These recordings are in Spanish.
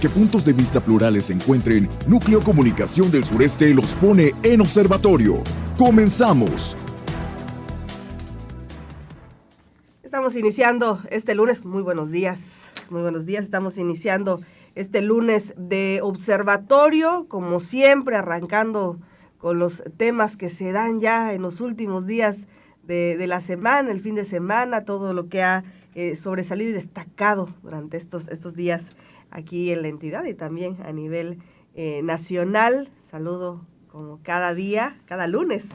Que puntos de vista plurales se encuentren, Núcleo Comunicación del Sureste los pone en observatorio. ¡Comenzamos! Estamos iniciando este lunes, muy buenos días, estamos iniciando este lunes de observatorio, como siempre, arrancando con los temas que se dan ya en los últimos días de la semana, el fin de semana, todo lo que ha sobresalido y destacado durante estos días aquí en la entidad y también a nivel nacional. Saludo como cada día, cada lunes,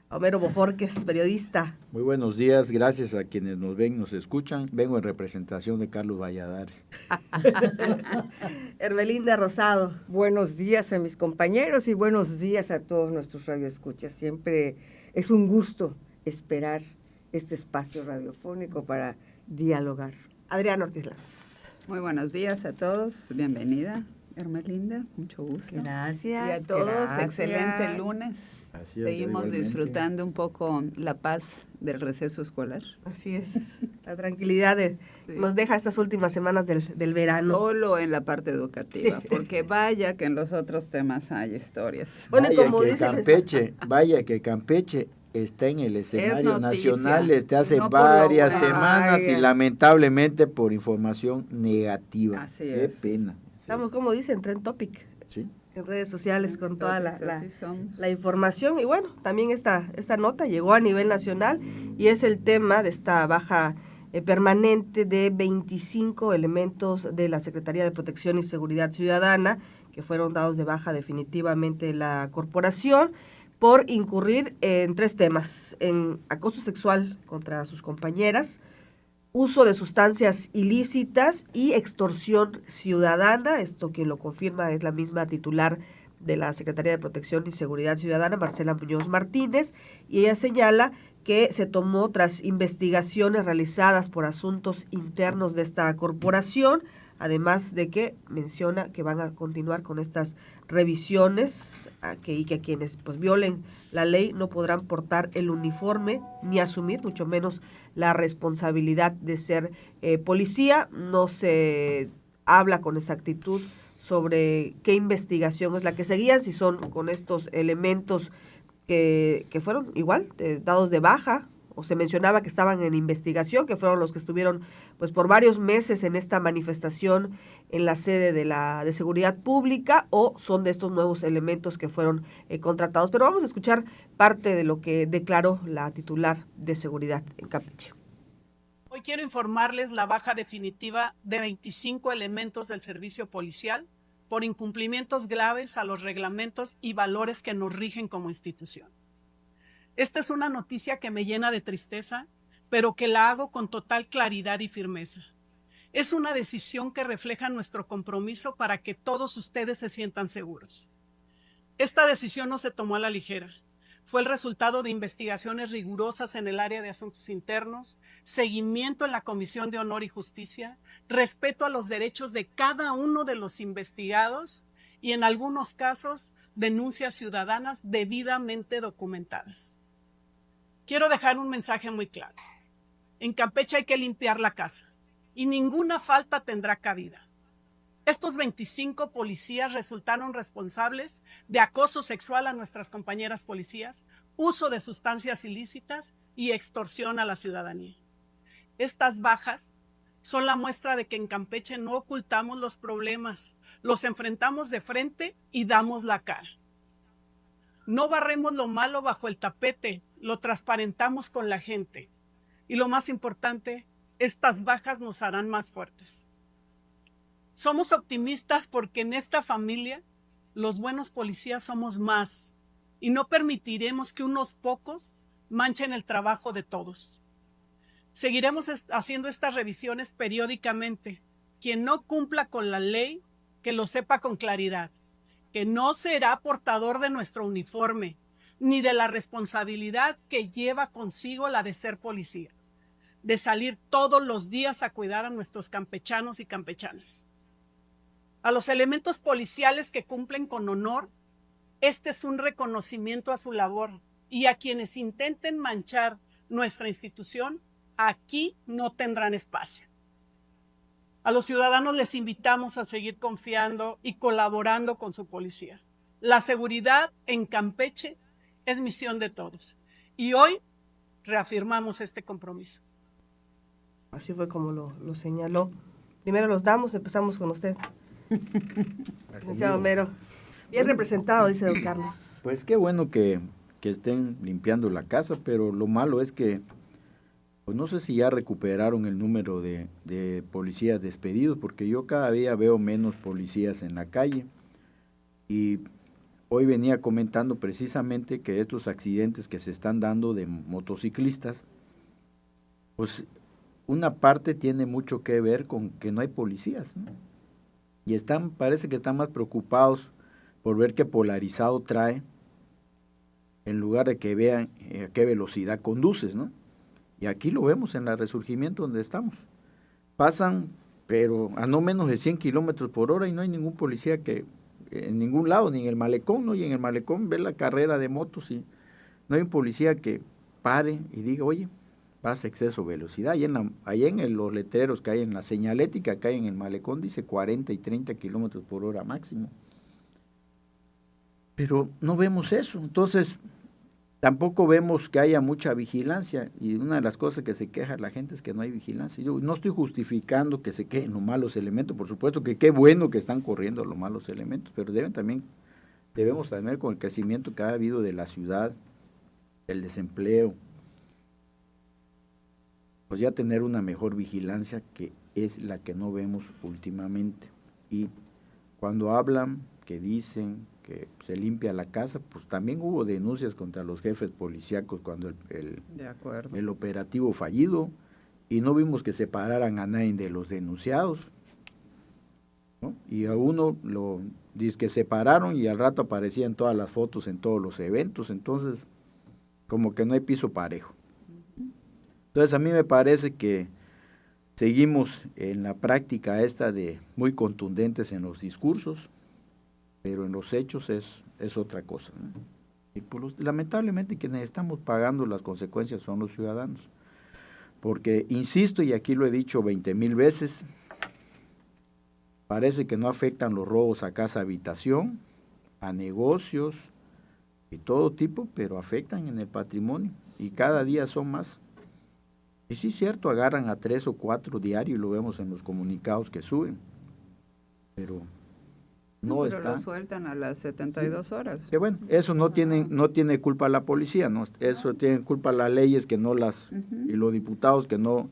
a Homero Bojorquez, periodista. Muy buenos días, gracias a quienes nos ven, nos escuchan. Vengo en representación de Carlos Valladares. Hermelinda Rosado. Buenos días a mis compañeros y buenos días a todos nuestros radioescuchas. Siempre es un gusto esperar este espacio radiofónico para dialogar. Adriana Ortiz Lanz. Muy buenos días a todos, bienvenida, Hermelinda, mucho gusto. Gracias. Y a todos, gracias. Excelente lunes. Así es, seguimos igualmente. Disfrutando un poco la paz del receso escolar. Así es, la tranquilidad nos deja estas últimas semanas del verano. Solo en la parte educativa, porque vaya que en los otros temas hay historias. Bueno, Vaya como que dicen, vaya que Campeche está en el escenario noticia, nacional desde hace no por lo varias bueno. semanas y Ay. lamentablemente por información negativa. Así Qué es. pena. Sí. estamos, como dicen, trend topic Sí. en redes sociales con toda Así somos. la información. Y bueno, también esta nota llegó a nivel nacional y es el tema de esta baja permanente de 25 elementos de la Secretaría de Protección y Seguridad Ciudadana que fueron dados de baja definitivamente en la corporación por incurrir en tres temas: en acoso sexual contra sus compañeras, uso de sustancias ilícitas y extorsión ciudadana. Esto quien lo confirma es la misma titular de la Secretaría de Protección y Seguridad Ciudadana, Marcela Muñoz Martínez, y ella señala que se tomó tras investigaciones realizadas por asuntos internos de esta corporación, además de que menciona que van a continuar con estas revisiones y que quienes pues violen la ley no podrán portar el uniforme ni asumir mucho menos la responsabilidad de ser policía. No se habla con exactitud sobre qué investigación es la que seguían, si son con estos elementos que fueron igual dados de baja, o se mencionaba que estaban en investigación, que fueron los que estuvieron pues por varios meses en esta manifestación en la sede de Seguridad Pública, o son de estos nuevos elementos que fueron contratados. Pero vamos a escuchar parte de lo que declaró la titular de Seguridad en Campeche. Hoy quiero informarles la baja definitiva de 25 elementos del servicio policial por incumplimientos graves a los reglamentos y valores que nos rigen como institución. Esta es una noticia que me llena de tristeza, pero que la hago con total claridad y firmeza. Es una decisión que refleja nuestro compromiso para que todos ustedes se sientan seguros. Esta decisión no se tomó a la ligera. Fue el resultado de investigaciones rigurosas en el área de asuntos internos, seguimiento en la Comisión de Honor y Justicia, respeto a los derechos de cada uno de los investigados y, en algunos casos, denuncias ciudadanas debidamente documentadas. Quiero dejar un mensaje muy claro. En Campeche hay que limpiar la casa y ninguna falta tendrá cabida. Estos 25 policías resultaron responsables de acoso sexual a nuestras compañeras policías, uso de sustancias ilícitas y extorsión a la ciudadanía. Estas bajas son la muestra de que en Campeche no ocultamos los problemas, los enfrentamos de frente y damos la cara. No barremos lo malo bajo el tapete, lo transparentamos con la gente. Y lo más importante, estas bajas nos harán más fuertes. Somos optimistas porque en esta familia los buenos policías somos más y no permitiremos que unos pocos manchen el trabajo de todos. Seguiremos haciendo estas revisiones periódicamente. Quien no cumpla con la ley, que lo sepa con claridad, que no será portador de nuestro uniforme, ni de la responsabilidad que lleva consigo la de ser policía, de salir todos los días a cuidar a nuestros campechanos y campechanas. A los elementos policiales que cumplen con honor, este es un reconocimiento a su labor, y a quienes intenten manchar nuestra institución, aquí no tendrán espacio. A los ciudadanos les invitamos a seguir confiando y colaborando con su policía. La seguridad en Campeche es misión de todos. Y hoy reafirmamos este compromiso. Así fue como lo señaló. Primero los damos, empezamos con usted. Licenciado Mero. Bien representado, dice don Carlos. Pues qué bueno que estén limpiando la casa, pero lo malo es que, pues no sé si ya recuperaron el número de policías despedidos, porque yo cada día veo menos policías en la calle. Y hoy venía comentando precisamente que estos accidentes que se están dando de motociclistas, pues una parte tiene mucho que ver con que no hay policías, ¿no? Y parece que están más preocupados por ver qué polarizado trae, en lugar de que vean a qué velocidad conduces, ¿no? Y aquí lo vemos en la Resurgimiento donde estamos. Pasan, pero a no menos de 100 kilómetros por hora y no hay ningún policía que en ningún lado, ni en el malecón, ¿no? Y en el malecón ve la carrera de motos y no hay un policía que pare y diga, oye, vas a exceso de velocidad. Allá en los letreros que hay en la señalética, que hay en el malecón, dice 40 y 30 kilómetros por hora máximo. Pero no vemos eso. Entonces, tampoco vemos que haya mucha vigilancia, y una de las cosas que se queja la gente es que no hay vigilancia. Yo no estoy justificando que se queden los malos elementos, por supuesto que qué bueno que están corriendo los malos elementos, pero debemos tener con el crecimiento que ha habido de la ciudad, el desempleo, pues ya tener una mejor vigilancia, que es la que no vemos últimamente. Y cuando hablan, que dicen que se limpia la casa, pues también hubo denuncias contra los jefes policíacos cuando el operativo fallido, y no vimos que separaran a nadie de los denunciados, ¿no? Y a uno lo dice que separaron y al rato aparecían todas las fotos en todos los eventos, entonces como que no hay piso parejo. Entonces a mí me parece que seguimos en la práctica esta de muy contundentes en los discursos, pero en los hechos es otra cosa, ¿no? Y lamentablemente quienes estamos pagando las consecuencias son los ciudadanos, porque insisto, y aquí lo he dicho 20,000 veces, parece que no afectan los robos a casa habitación, a negocios y todo tipo, pero afectan en el patrimonio y cada día son más. Y sí es cierto, agarran a 3 o 4 diarios y lo vemos en los comunicados que suben, pero pero lo sueltan a las 72 horas. Que bueno, eso no tiene culpa la policía, ¿no? Eso tiene culpa las leyes que no las, y los diputados que no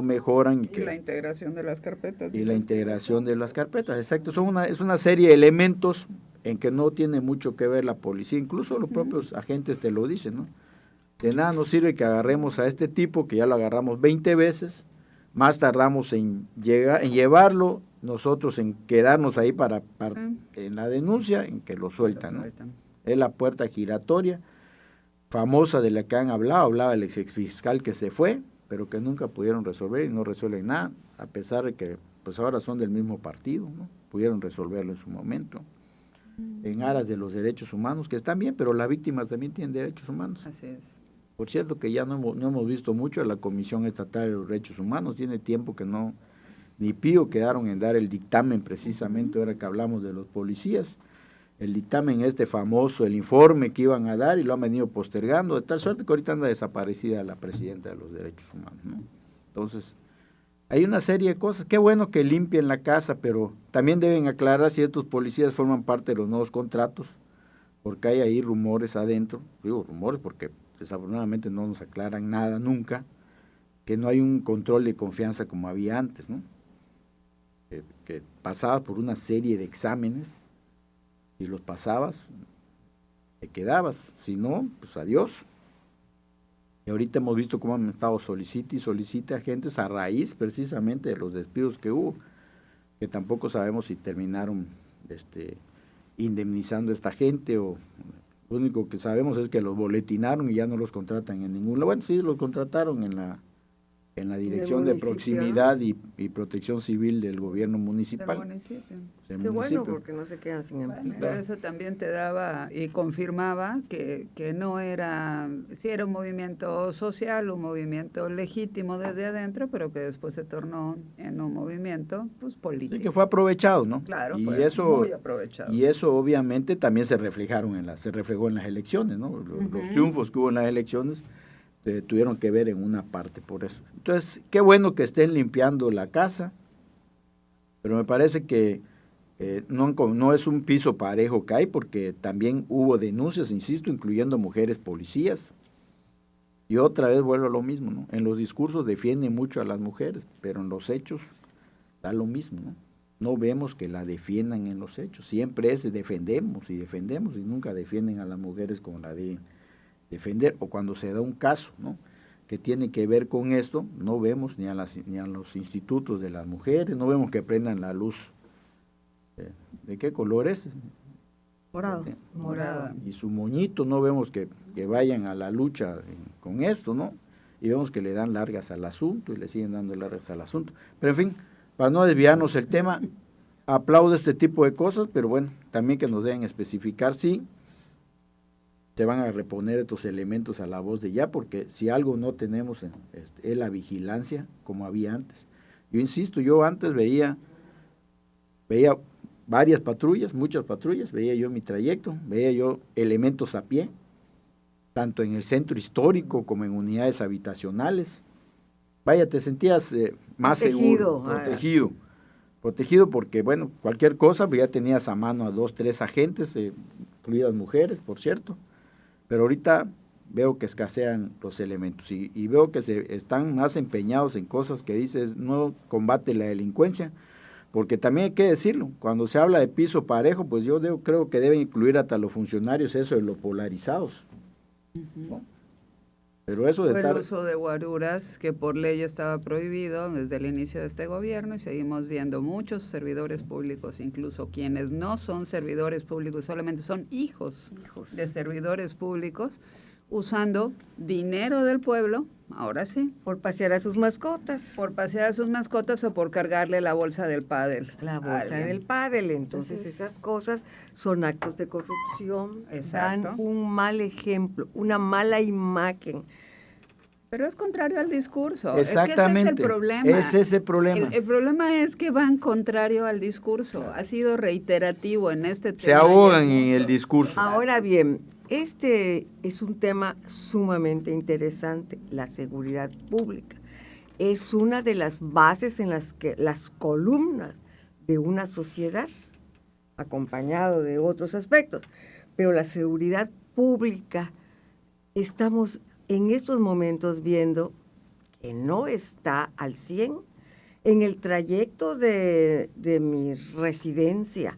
mejoran. Y la integración de las carpetas. Y la integración de las carpetas, exacto. Es una serie de elementos en que no tiene mucho que ver la policía, incluso los propios agentes te lo dicen, ¿no? De nada nos sirve que agarremos a este tipo, que ya lo agarramos 20 veces, más tardamos en llevarlo, nosotros en quedarnos ahí en la denuncia, en que lo sueltan, ¿no? Es la puerta giratoria famosa de la que hablaba el exfiscal que se fue, pero que nunca pudieron resolver y no resuelven nada, a pesar de que pues ahora son del mismo partido, ¿no? Pudieron resolverlo en su momento, en aras de los derechos humanos, que están bien, pero las víctimas también tienen derechos humanos. Así es. Por cierto que ya no hemos visto mucho a la Comisión Estatal de los Derechos Humanos, tiene tiempo que ni pío quedaron en dar el dictamen precisamente, ahora que hablamos de los policías, el dictamen famoso, el informe que iban a dar y lo han venido postergando, de tal suerte que ahorita anda desaparecida la presidenta de los Derechos Humanos, ¿no? Entonces, hay una serie de cosas, qué bueno que limpien la casa, pero también deben aclarar si estos policías forman parte de los nuevos contratos, porque hay ahí rumores adentro, digo rumores porque desafortunadamente no nos aclaran nada nunca, que no hay un control de confianza como había antes, ¿no? Que pasabas por una serie de exámenes y los pasabas, te quedabas, si no, pues adiós. Y ahorita hemos visto cómo han estado solicita agentes a raíz precisamente de los despidos que hubo, que tampoco sabemos si terminaron indemnizando a esta gente o... Lo único que sabemos es que los boletinaron y ya no los contratan en ningún lado. Bueno, sí, los contrataron en en la Dirección de Proximidad y Protección Civil del Gobierno Municipal. Del municipio. Qué bueno, porque no se quedan sin empleo. Pero eso también te daba y confirmaba que no era, sí era un movimiento social, un movimiento legítimo desde adentro, pero que después se tornó en un movimiento pues político. Sí, que fue aprovechado, ¿no? Claro, y fue eso, muy aprovechado. Y eso obviamente también se reflejó en las elecciones, ¿no? Los triunfos que hubo en las elecciones tuvieron que ver en una parte por eso. Entonces, qué bueno que estén limpiando la casa, pero me parece que no es un piso parejo que hay, porque también hubo denuncias, insisto, incluyendo mujeres policías. Y otra vez vuelvo a lo mismo, ¿no? En los discursos defienden mucho a las mujeres, pero en los hechos da lo mismo, ¿no? No vemos que la defiendan en los hechos. Siempre defendemos y nunca defienden a las mujeres con la de defender, o cuando se da un caso, ¿no?, que tiene que ver con esto, no vemos ni a los institutos de las mujeres, no vemos que prendan la luz. ¿De qué color es? Morado. Morada. Y su moñito, no vemos que vayan a la lucha con esto, ¿no? Y vemos que le dan largas al asunto y le siguen dando largas al asunto. Pero en fin, para no desviarnos el tema, aplaudo este tipo de cosas, pero bueno, también que nos deben especificar si se van a reponer estos elementos a la voz de ya, porque si algo no tenemos es la vigilancia como había antes. Yo insisto, yo antes veía varias patrullas, muchas patrullas, veía yo mi trayecto, veía yo elementos a pie, tanto en el centro histórico como en unidades habitacionales. Vaya, te sentías más seguro, protegido porque, bueno, cualquier cosa, ya tenías a mano a 2, 3 agentes, incluidas mujeres, por cierto, pero ahorita veo que escasean los elementos y veo que se están más empeñados en cosas que dices, no combate la delincuencia, porque también hay que decirlo, cuando se habla de piso parejo, pues yo creo que deben incluir hasta los funcionarios eso de los polarizados, ¿no? Pero eso de el uso de guaruras, que por ley estaba prohibido desde el inicio de este gobierno, y seguimos viendo muchos servidores públicos, incluso quienes no son servidores públicos, solamente son hijos de servidores públicos, usando dinero del pueblo, ahora sí. Por pasear a sus mascotas. Por pasear a sus mascotas o por cargarle la bolsa del pádel. La bolsa del pádel. Entonces esas cosas son actos de corrupción. Exacto. Dan un mal ejemplo, una mala imagen. Pero es contrario al discurso. Exactamente. Es que ese es el problema. Es ese problema. El problema es que van contrario al discurso. Ha sido reiterativo en este tema. Se ahogan en el discurso. Ahora bien, este es un tema sumamente interesante, la seguridad pública. Es una de las bases en las que las columnas de una sociedad, acompañado de otros aspectos, pero la seguridad pública, estamos en estos momentos viendo que no está al 100. En el trayecto de mi residencia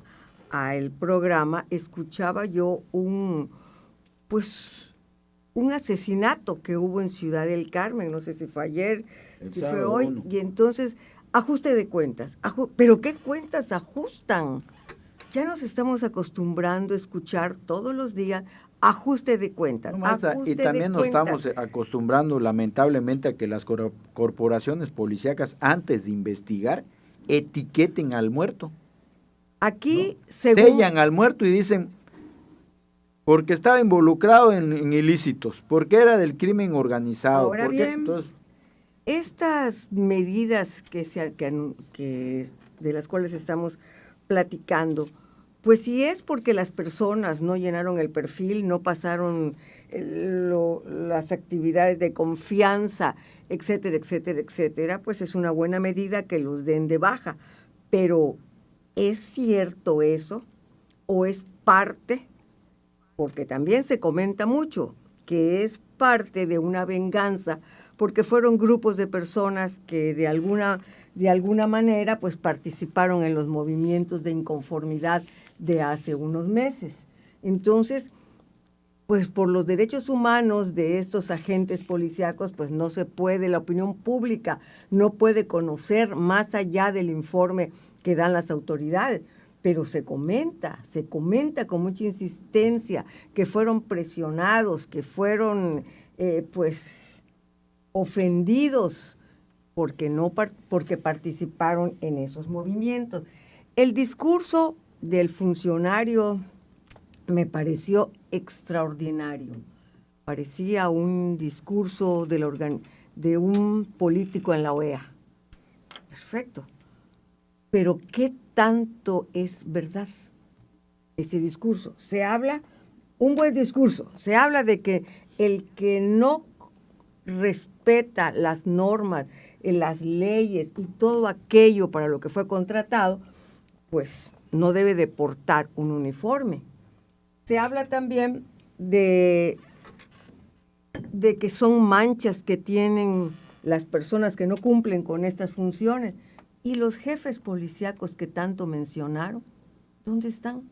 al programa, escuchaba yo un asesinato que hubo en Ciudad del Carmen, no sé si fue ayer, si fue hoy, y entonces, ajuste de cuentas, pero ¿qué cuentas ajustan? Ya nos estamos acostumbrando a escuchar todos los días ajuste de cuentas. Y también nos estamos acostumbrando lamentablemente a que las corporaciones policíacas, antes de investigar, etiqueten al muerto. Aquí, ¿no? Sellan al muerto y dicen, porque estaba involucrado en ilícitos, porque era del crimen organizado. Ahora bien, entonces, estas medidas que de las cuales estamos platicando, pues si es porque las personas no llenaron el perfil, no pasaron las actividades de confianza, etcétera, etcétera, etcétera, pues es una buena medida que los den de baja. Pero, ¿es cierto eso? ¿O es parte? Porque también se comenta mucho que es parte de una venganza, porque fueron grupos de personas que de alguna manera pues participaron en los movimientos de inconformidad de hace unos meses. Entonces, pues por los derechos humanos de estos agentes policíacos, pues no se puede, la opinión pública no puede conocer más allá del informe que dan las autoridades, pero se comenta con mucha insistencia que fueron presionados, que fueron pues ofendidos porque participaron en esos movimientos. El discurso del funcionario me pareció extraordinario. Parecía un discurso de un político en la OEA. Perfecto. Pero ¿qué tanto es verdad ese discurso? Un buen discurso, se habla de que el que no respeta las normas, las leyes y todo aquello para lo que fue contratado, pues no debe de portar un uniforme. Se habla también de que son manchas que tienen las personas que no cumplen con estas funciones. ¿Y los jefes policíacos que tanto mencionaron? ¿Dónde están?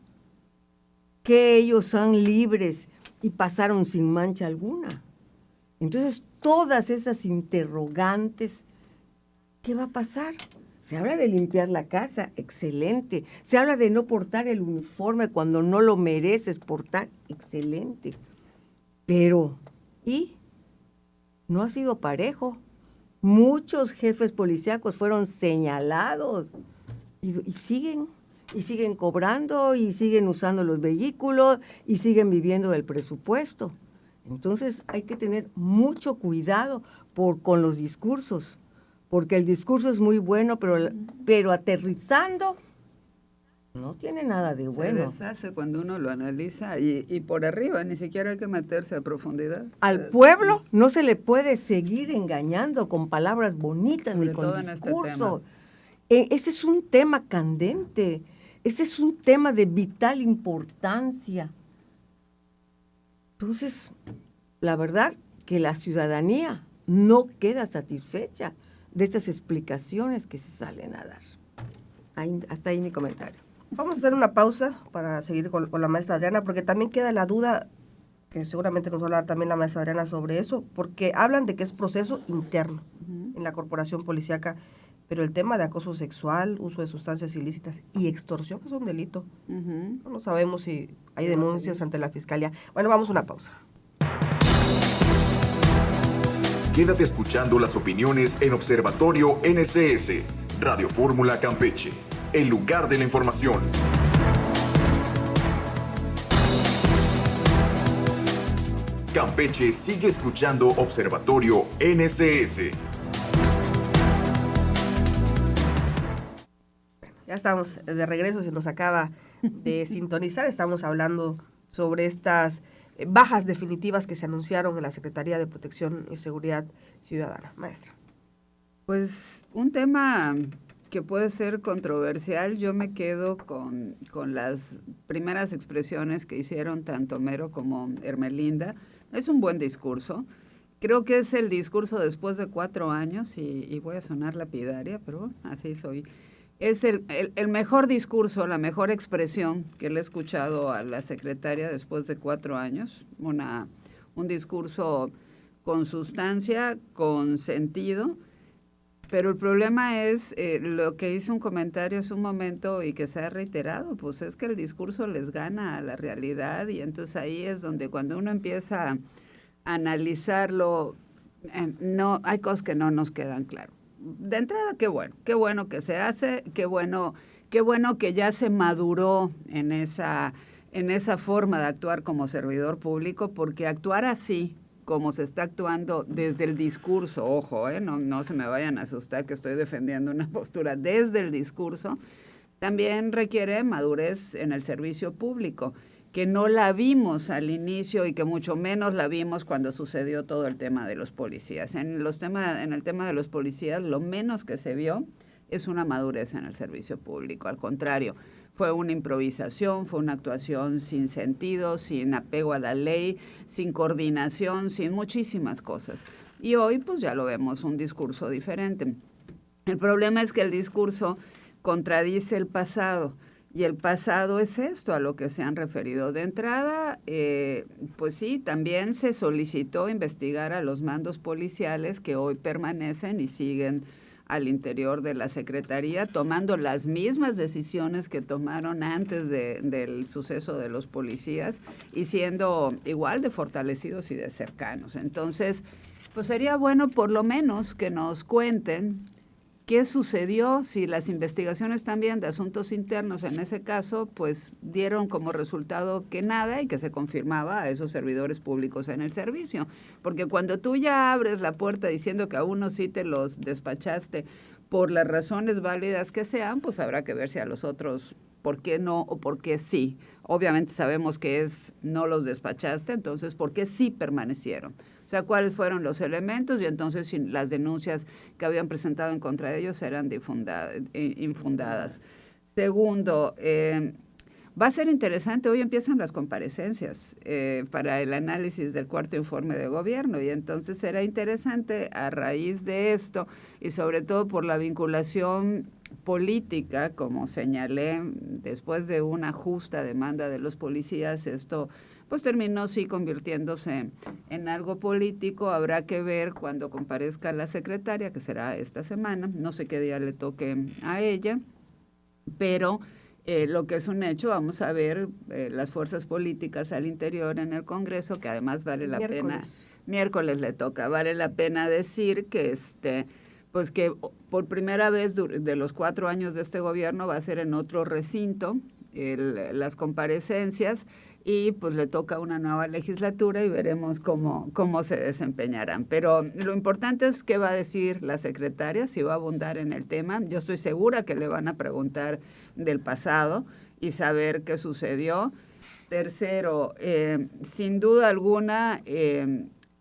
Que ellos son libres y pasaron sin mancha alguna. Entonces, todas esas interrogantes, ¿qué va a pasar? Se habla de limpiar la casa, excelente. Se habla de no portar el uniforme cuando no lo mereces portar, excelente. Pero, ¿y? No ha sido parejo. Muchos jefes policíacos fueron señalados y siguen cobrando y siguen usando los vehículos y siguen viviendo del presupuesto. Entonces hay que tener mucho cuidado con los discursos, porque el discurso es muy bueno, pero aterrizando no tiene nada de bueno. Se deshace cuando uno lo analiza y por arriba, ni siquiera hay que meterse a profundidad. Al pueblo no se le puede seguir engañando con palabras bonitas ni con discursos. Ese es un tema candente, ese es un tema de vital importancia. Entonces, la verdad que la ciudadanía no queda satisfecha de estas explicaciones que se salen a dar. Hasta ahí mi comentario. Vamos a hacer una pausa para seguir con la maestra Adriana, porque también queda la duda, que seguramente nos va a hablar también la maestra Adriana sobre eso, porque hablan de que es proceso interno en la corporación policíaca, pero el tema de acoso sexual, uso de sustancias ilícitas y extorsión es un delito. No sabemos si hay denuncias ante la fiscalía. Bueno, vamos a una pausa. Quédate escuchando las opiniones en Observatorio NSS, Radio Fórmula Campeche, el lugar de la información. Campeche sigue escuchando Observatorio NSS. Ya estamos de regreso, se nos acaba de sintonizar. Estamos hablando sobre estas bajas definitivas que se anunciaron en la Secretaría de Protección y Seguridad Ciudadana. Maestra. Pues un tema que puede ser controversial, yo me quedo con las primeras expresiones que hicieron tanto Mero como Hermelinda. Es un buen discurso. Creo que es el discurso después de 4 años, y voy a sonar lapidaria, pero así soy. Es el mejor discurso, la mejor expresión que le he escuchado a la secretaria después de 4 años. Un discurso con sustancia, con sentido, pero el problema es lo que hice un comentario hace un momento y que se ha reiterado, pues es que el discurso les gana a la realidad, y entonces ahí es donde cuando uno empieza a analizarlo, no hay cosas que no nos quedan claras. De entrada, qué bueno que se hace, qué bueno que ya se maduró en esa forma de actuar como servidor público, porque actuar así, como se está actuando desde el discurso, ojo, no se me vayan a asustar que estoy defendiendo una postura, desde el discurso, también requiere madurez en el servicio público, que no la vimos al inicio y que mucho menos la vimos cuando sucedió todo el tema de los policías. En el tema de los policías, lo menos que se vio es una madurez en el servicio público. Al contrario, fue una improvisación, fue una actuación sin sentido, sin apego a la ley, sin coordinación, sin muchísimas cosas. Y hoy, pues ya lo vemos, un discurso diferente. El problema es que el discurso contradice el pasado. Y el pasado es esto a lo que se han referido. De entrada, pues sí, también se solicitó investigar a los mandos policiales que hoy permanecen y siguen al interior de la Secretaría, tomando las mismas decisiones que tomaron antes del suceso de los policías y siendo igual de fortalecidos y de cercanos. Entonces, pues sería bueno por lo menos que nos cuenten qué sucedió, si las investigaciones también de asuntos internos en ese caso, pues dieron como resultado que nada y que se confirmaba a esos servidores públicos en el servicio. Porque cuando tú ya abres la puerta diciendo que a unos sí te los despachaste por las razones válidas que sean, pues habrá que ver si a los otros por qué no o por qué sí. Obviamente sabemos que no los despachaste, entonces ¿por qué sí permanecieron? O sea, cuáles fueron los elementos y entonces si las denuncias que habían presentado en contra de ellos eran infundadas. Segundo, va a ser interesante, hoy empiezan las comparecencias para el análisis del cuarto informe de gobierno y entonces será interesante a raíz de esto y sobre todo por la vinculación política, como señalé, después de una justa demanda de los policías, esto pues terminó sí convirtiéndose en algo político. Habrá que ver cuando comparezca la secretaria, que será esta semana, no sé qué día le toque a ella, pero lo que es un hecho, vamos a ver las fuerzas políticas al interior en el Congreso, que además vale la pena, miércoles le toca, vale la pena decir que pues que por primera vez de los 4 años de este gobierno va a ser en otro recinto las comparecencias, y pues le toca una nueva legislatura y veremos cómo se desempeñarán. Pero lo importante es qué va a decir la secretaria, si va a abundar en el tema. Yo estoy segura que le van a preguntar del pasado y saber qué sucedió. Tercero, sin duda alguna,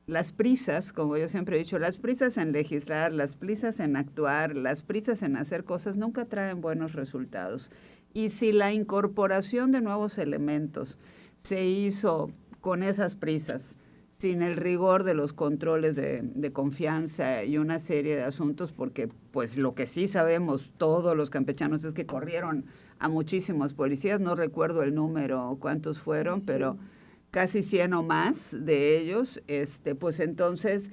las prisas, como yo siempre he dicho, las prisas en legislar, las prisas en actuar, las prisas en hacer cosas nunca traen buenos resultados. Y si la incorporación de nuevos elementos se hizo con esas prisas, sin el rigor de los controles de confianza y una serie de asuntos, porque pues lo que sí sabemos todos los campechanos es que corrieron a muchísimos policías, no recuerdo el número, cuántos fueron, sí, pero casi 100 o más de ellos, pues entonces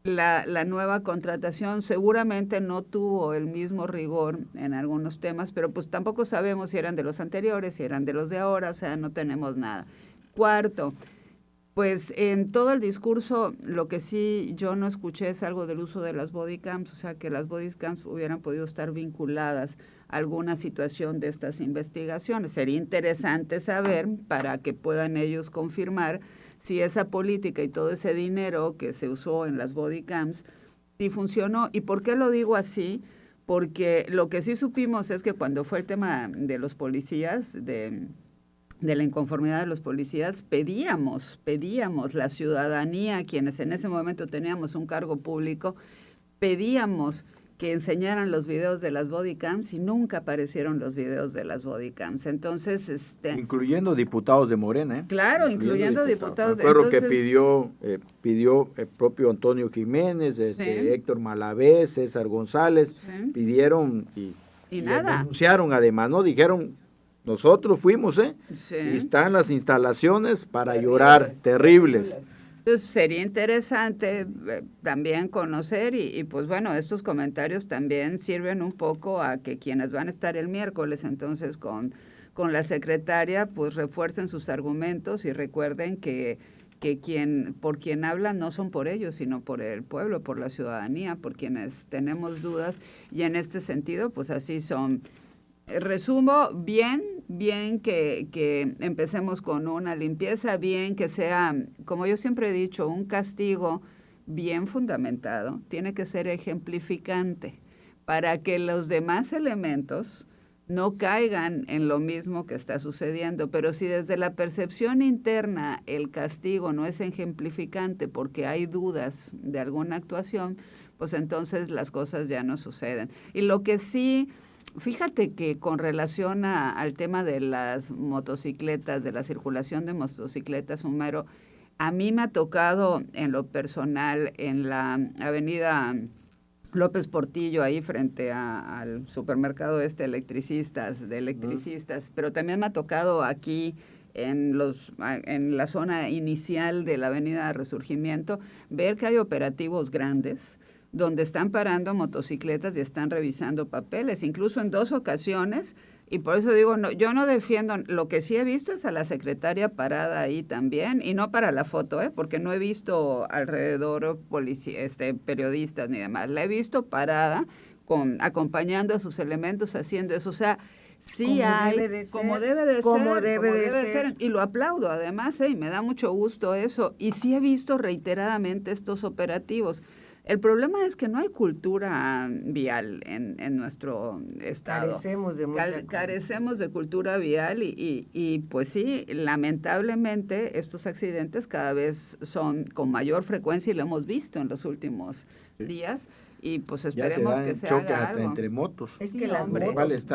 la nueva contratación seguramente no tuvo el mismo rigor en algunos temas, pero pues tampoco sabemos si eran de los anteriores, si eran de los de ahora, o sea, no tenemos nada. Cuarto, pues en todo el discurso lo que sí yo no escuché es algo del uso de las body cams, o sea, que las body cams hubieran podido estar vinculadas a alguna situación de estas investigaciones. Sería interesante saber para que puedan ellos confirmar si esa política y todo ese dinero que se usó en las body cams, sí funcionó. ¿Y por qué lo digo así? Porque lo que sí supimos es que cuando fue el tema de los policías, de la inconformidad de los policías, pedíamos la ciudadanía, quienes en ese momento teníamos un cargo público, pedíamos que enseñaran los videos de las body cams y nunca aparecieron los videos de las body cams. Entonces, incluyendo diputados de Morena, ¿eh? Claro, incluyendo diputados. Me acuerdo que pidió el propio Antonio Jiménez, sí, Héctor Malavé, César González, sí, pidieron y nada. Denunciaron además, ¿no? Dijeron, nosotros fuimos, sí, y están las instalaciones para llorar, terribles. Entonces sería interesante también conocer y pues bueno, estos comentarios también sirven un poco a que quienes van a estar el miércoles entonces con la secretaria pues refuercen sus argumentos y recuerden que por quien hablan no son por ellos, sino por el pueblo, por la ciudadanía, por quienes tenemos dudas y en este sentido pues así son. Resumo, bien que empecemos con una limpieza, bien que sea, como yo siempre he dicho, un castigo bien fundamentado, tiene que ser ejemplificante para que los demás elementos no caigan en lo mismo que está sucediendo. Pero si desde la percepción interna el castigo no es ejemplificante porque hay dudas de alguna actuación, pues entonces las cosas ya no suceden. Y lo que sí... Fíjate que con relación al tema de las motocicletas, de la circulación de motocicletas, Homero, a mí me ha tocado en lo personal en la avenida López Portillo, ahí frente al supermercado electricistas, pero también me ha tocado aquí en la zona inicial de la avenida Resurgimiento, ver que hay operativos grandes donde están parando motocicletas y están revisando papeles, incluso en 2 ocasiones, y por eso digo, no, yo no defiendo, lo que sí he visto es a la secretaria parada ahí también, y no para la foto, porque no he visto alrededor periodistas ni demás, la he visto parada, acompañando a sus elementos haciendo eso, o sea, sí hay, como debe de ser, y lo aplaudo además, y me da mucho gusto eso, y sí he visto reiteradamente estos operativos. El problema es que no hay cultura vial en nuestro estado. Carecemos de cultura vial y pues sí, lamentablemente estos accidentes cada vez son con mayor frecuencia y lo hemos visto en los últimos días. Y pues esperemos que se haga algo. Entre motos. Es que las motos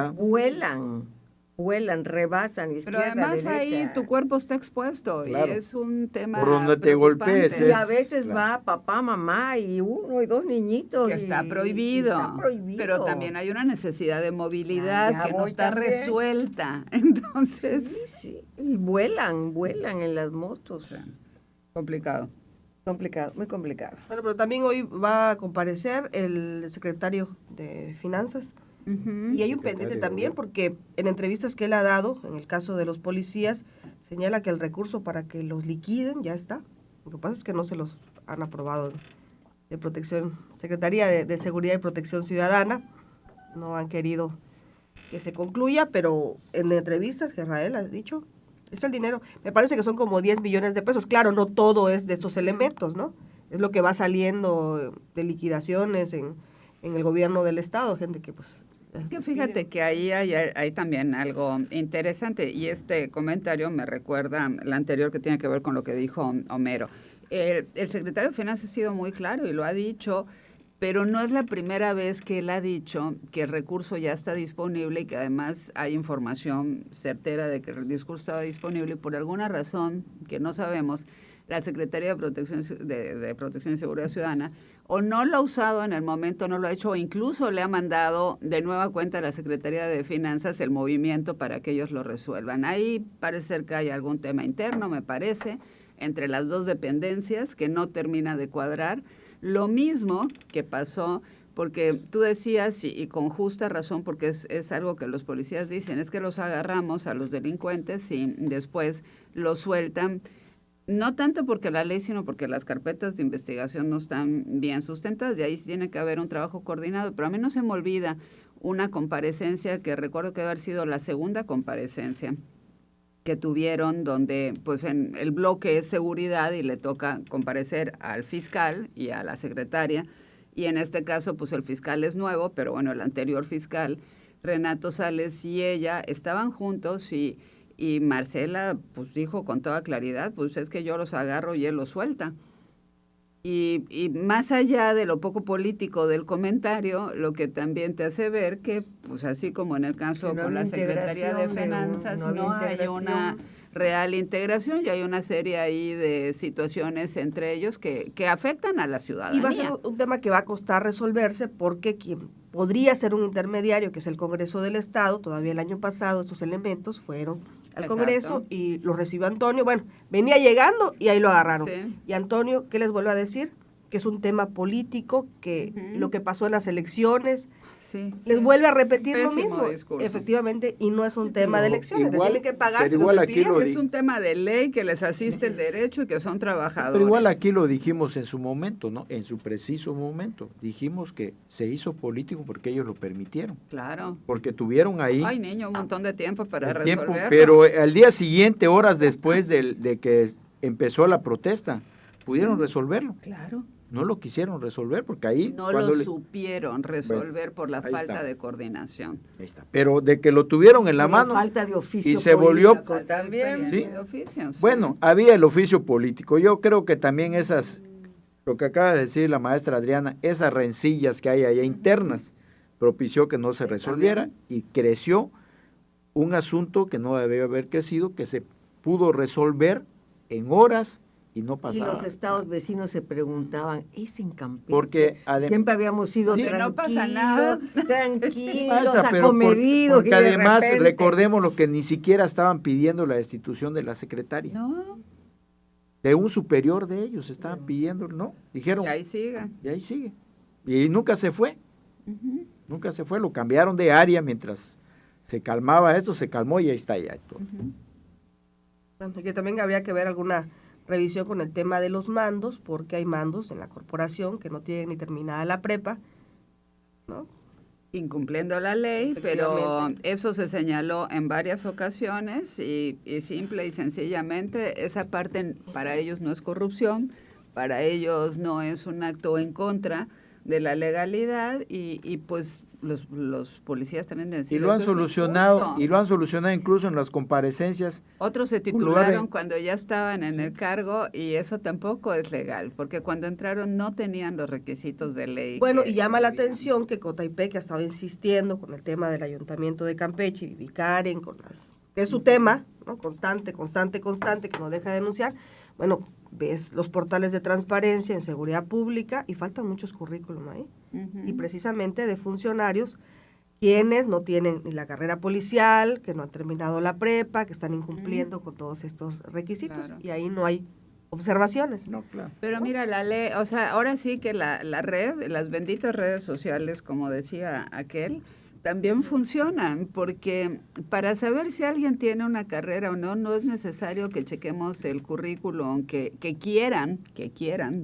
vuelan, rebasan izquierda, pero además derecha. Ahí tu cuerpo está expuesto, claro. Y es un tema por donde te golpees. Y a veces va papá, mamá y 1 y 2 niñitos. Que está prohibido. Pero también hay una necesidad de movilidad que no está resuelta. Entonces. Sí. Y vuelan en las motos. Complicado, muy complicado. Bueno, pero también hoy va a comparecer el secretario de Finanzas. Y hay un pendiente también porque en entrevistas que él ha dado, en el caso de los policías, señala que el recurso para que los liquiden ya está. Lo que pasa es que no se los han aprobado de Protección, Secretaría de Seguridad y Protección Ciudadana. No han querido que se concluya, pero en entrevistas que Israel ha dicho, es el dinero. Me parece que son como 10 millones de pesos. Claro, no todo es de estos elementos, ¿no? Es lo que va saliendo de liquidaciones en el gobierno del estado, gente que pues... Que fíjate que ahí hay también algo interesante y este comentario me recuerda la anterior que tiene que ver con lo que dijo Homero. El secretario de Finanzas ha sido muy claro y lo ha dicho, pero no es la primera vez que él ha dicho que el recurso ya está disponible y que además hay información certera de que el discurso estaba disponible y por alguna razón que no sabemos, la Secretaría de Protección y Seguridad Ciudadana o no lo ha usado en el momento, no lo ha hecho, o incluso le ha mandado de nueva cuenta a la Secretaría de Finanzas el movimiento para que ellos lo resuelvan. Ahí parece ser que hay algún tema interno, me parece, entre las 2 dependencias que no termina de cuadrar. Lo mismo que pasó, porque tú decías, y con justa razón, porque es algo que los policías dicen, es que los agarramos a los delincuentes y después los sueltan. No tanto porque la ley, sino porque las carpetas de investigación no están bien sustentadas y ahí tiene que haber un trabajo coordinado. Pero a mí no se me olvida una comparecencia que recuerdo que haber sido la segunda comparecencia que tuvieron donde pues en el bloque es seguridad y le toca comparecer al fiscal y a la secretaria y en este caso pues el fiscal es nuevo, pero bueno, el anterior fiscal, Renato Sales y ella estaban juntos y Marcela pues dijo con toda claridad, pues es que yo los agarro y él los suelta. Y más allá de lo poco político del comentario, lo que también te hace ver que, pues así como en el caso con la Secretaría de Finanzas, no hay una real integración y hay una serie ahí de situaciones entre ellos que afectan a la ciudadanía. Y va a ser un tema que va a costar resolverse porque quien podría ser un intermediario, que es el Congreso del Estado, todavía el año pasado estos elementos fueron al Congreso y lo recibió Antonio. Bueno, venía llegando y ahí lo agarraron. Sí. Y Antonio, ¿qué les vuelvo a decir? Que es un tema político, que lo que pasó en las elecciones, les vuelve a repetir lo mismo. Discurso. Efectivamente, y no es un tema de elecciones, igual, tienen que pagar. Pero igual aquí es un tema de ley que les asiste el derecho y que son trabajadores. Pero igual aquí lo dijimos en su momento, ¿no? En su preciso momento. Dijimos que se hizo político porque ellos lo permitieron. Claro. Porque tuvieron ahí... Ay, niño, un montón de tiempo para resolverlo. Pero al día siguiente, horas después de que empezó la protesta, pudieron resolverlo. Claro. No lo quisieron resolver porque ahí... No lo supieron resolver por la falta de coordinación. Ahí está. Pero de que lo tuvieron en la mano... Falta de oficio y se volvió... También. ¿Sí? De oficio, sí. Bueno, había el oficio político. Yo creo que también lo que acaba de decir la maestra Adriana, esas rencillas que hay allá internas, propició que no se resolviera y creció un asunto que no debió haber crecido, que se pudo resolver en horas y no pasaba. Y los estados vecinos se preguntaban, ¿es en Campeche? Porque siempre habíamos sido tranquilos, no pasa nada. Tranquilos, acomedidos. Porque además, recordemos lo que ni siquiera estaban pidiendo la destitución de la secretaria. No. De un superior de ellos estaban pidiendo, ¿no? Dijeron. Y ahí sigue. Y ahí sigue. Y nunca se fue. Nunca se fue, lo cambiaron de área mientras se calmaba esto, se calmó y ahí está ya. Bueno, y que también habría que ver alguna revisión con el tema de los mandos, porque hay mandos en la corporación que no tienen ni terminada la prepa, ¿no? Incumpliendo la ley, pero eso se señaló en varias ocasiones y simple y sencillamente esa parte para ellos no es corrupción, para ellos no es un acto en contra de la legalidad y pues los policías también decían. Y lo han solucionado, incluso en las comparecencias. Otros se titularon cuando ya estaban en el cargo y eso tampoco es legal, porque cuando entraron no tenían los requisitos de ley. Bueno, y llama la atención que Coatepec ha estado insistiendo con el tema del Ayuntamiento de Campeche y Vivi Karen, que es su tema, ¿no? Constante, que no deja de denunciar. Bueno, ves los portales de transparencia en seguridad pública y faltan muchos currículum ahí. Y precisamente de funcionarios quienes no tienen ni la carrera policial, que no han terminado la prepa, que están incumpliendo con todos estos requisitos, claro. Y ahí no hay observaciones. No, claro. Pero mira, la ley, o sea, ahora sí que la red, las benditas redes sociales, como decía aquel, también funcionan, porque para saber si alguien tiene una carrera o no, no es necesario que chequemos el currículum que quieran,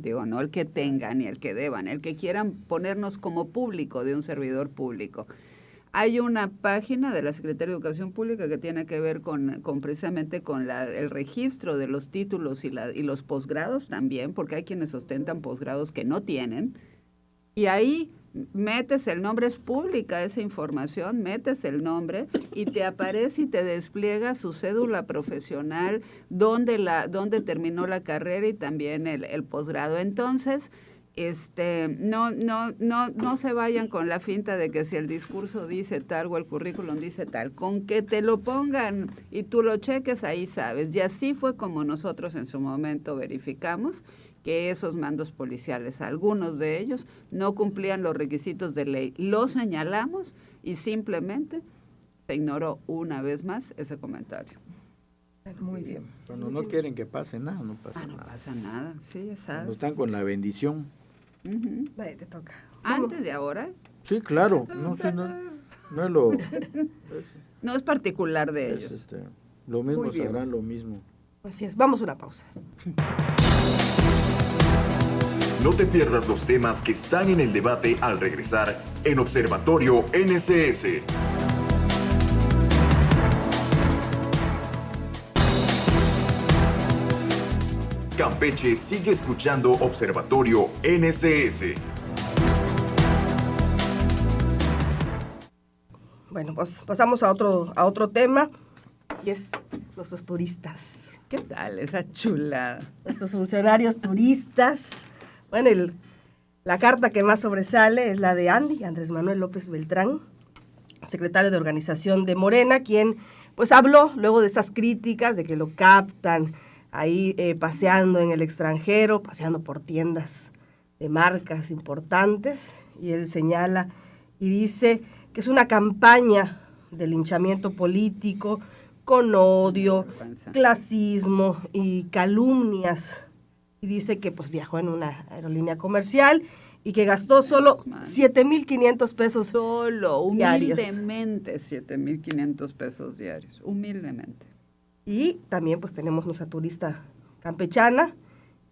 digo, no el que tengan ni el que deban, el que quieran ponernos como público de un servidor público. Hay una página de la Secretaría de Educación Pública que tiene que ver con precisamente con el registro de los títulos y los posgrados también, porque hay quienes ostentan posgrados que no tienen, y ahí metes el nombre, es pública esa información, metes el nombre y te aparece y te despliega su cédula profesional, dónde terminó la carrera y también el posgrado. Entonces, no se vayan con la finta de que si el discurso dice tal o el currículum dice tal, con que te lo pongan y tú lo cheques, ahí sabes. Y así fue como nosotros en su momento verificamos que esos mandos policiales, algunos de ellos, no cumplían los requisitos de ley. Lo señalamos y simplemente se ignoró una vez más ese comentario. Muy bien. Cuando no quieren que pase nada, no pasa nada. No pasa nada, sí, ya sabes. Cuando están con la bendición. Ahí te toca. ¿Antes de ahora? Sí, claro. No es lo... no es particular de ellos. Lo mismo sabrán lo mismo. Así es. Vamos a una pausa. No te pierdas los temas que están en el debate al regresar en Observatorio NSS. Campeche sigue escuchando Observatorio NSS. Bueno, pues pasamos a otro tema y es nuestros turistas. ¿Qué tal esa chulada? Nuestros funcionarios turistas. Bueno, la carta que más sobresale es la de Andrés Manuel López Beltrán, secretario de Organización de Morena, quien pues habló luego de estas críticas de que lo captan ahí paseando en el extranjero, paseando por tiendas de marcas importantes, y él señala y dice que es una campaña de linchamiento político con odio, clasismo y calumnias. Y dice que pues viajó en una aerolínea comercial y que gastó solo 7,500 pesos diarios. Humildemente 7,500 pesos diarios, humildemente. Y también pues tenemos nuestra turista campechana,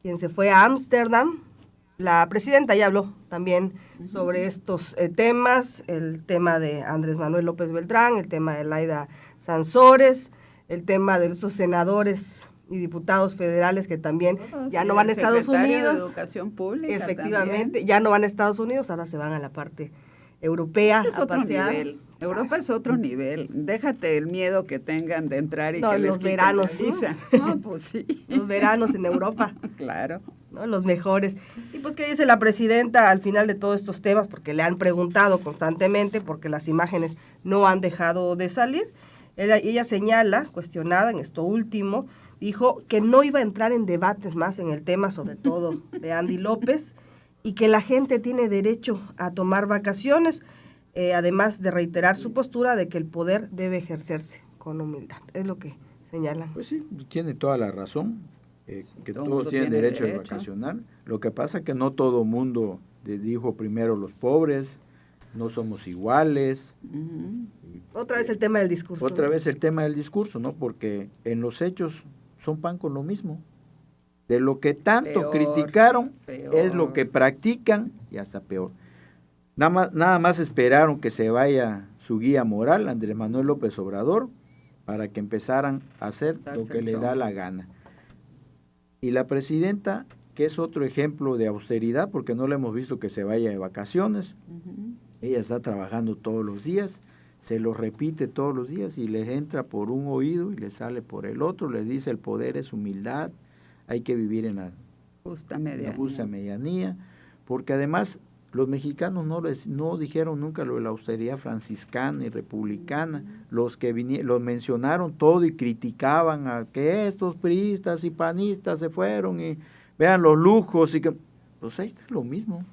quien se fue a Ámsterdam. La presidenta ya habló también sobre estos temas, el tema de Andrés Manuel López Beltrán, el tema de Laida Sansores, el tema de estos senadores y diputados federales que también ya no van a Estados Unidos. De Educación Pública. Efectivamente, también. Ya no van a Estados Unidos, ahora se van a la parte europea es a otro pasear. Nivel. Europa es otro nivel. Déjate el miedo que tengan de entrar y que les los veranos, la visa. No, pues sí. Los veranos en Europa. Claro. ¿No? Los mejores. Y pues, ¿qué dice la presidenta al final de todos estos temas? Porque le han preguntado constantemente, porque las imágenes no han dejado de salir. Ella señala, cuestionada en esto último, dijo que no iba a entrar en debates más en el tema, sobre todo de Andy López, y que la gente tiene derecho a tomar vacaciones, además de reiterar su postura de que el poder debe ejercerse con humildad. Es lo que señalan. Pues sí, tiene toda la razón, que todos tienen derecho a vacacionar. Lo que pasa es que no todo mundo dijo primero los pobres, no somos iguales. Otra vez el tema del discurso. Otra vez el tema del discurso, ¿no? Porque en los hechos son pan con lo mismo. De lo que tanto criticaron es lo que practican y hasta peor. Nada más esperaron que se vaya su guía moral, Andrés Manuel López Obrador, para que empezaran a hacer lo que le da la gana. Y la presidenta, que es otro ejemplo de austeridad, porque no le hemos visto que se vaya de vacaciones, ella está trabajando todos los días, se lo repite todos los días y les entra por un oído y le sale por el otro, les dice el poder es humildad, hay que vivir en la justa medianía, porque además los mexicanos no dijeron nunca lo de la austeridad franciscana y republicana, los que los mencionaron todo y criticaban a que estos priistas y panistas se fueron y vean los lujos y que, pues ahí está lo mismo.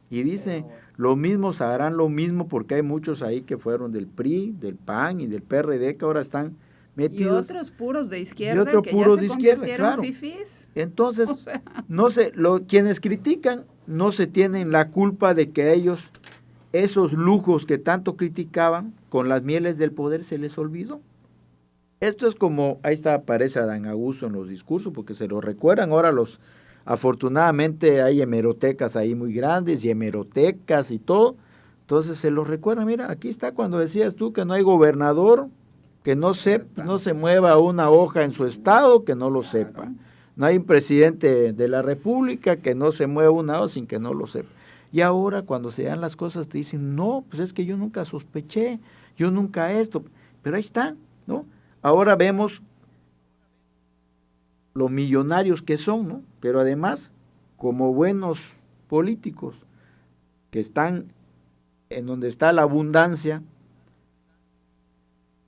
Y dice, los mismos harán lo mismo porque hay muchos ahí que fueron del PRI, del PAN y del PRD que ahora están metidos. Y otros puros de izquierda que ya se convirtieron fifís. Entonces, quienes critican no se tienen la culpa de que ellos, esos lujos que tanto criticaban, con las mieles del poder se les olvidó. Esto es como, ahí está, aparece Adán Augusto en los discursos, porque se lo recuerdan ahora afortunadamente hay hemerotecas ahí muy grandes y hemerotecas y todo, entonces se los recuerda. Mira, aquí está cuando decías tú que no hay gobernador que no se mueva una hoja en su estado que no lo sepa, no hay un presidente de la república que no se mueva una hoja sin que no lo sepa, y ahora cuando se dan las cosas te dicen, no, pues es que yo nunca sospeché, yo nunca esto, pero ahí está, ¿no? Ahora vemos los millonarios que son, ¿no? Pero además, como buenos políticos que están en donde está la abundancia,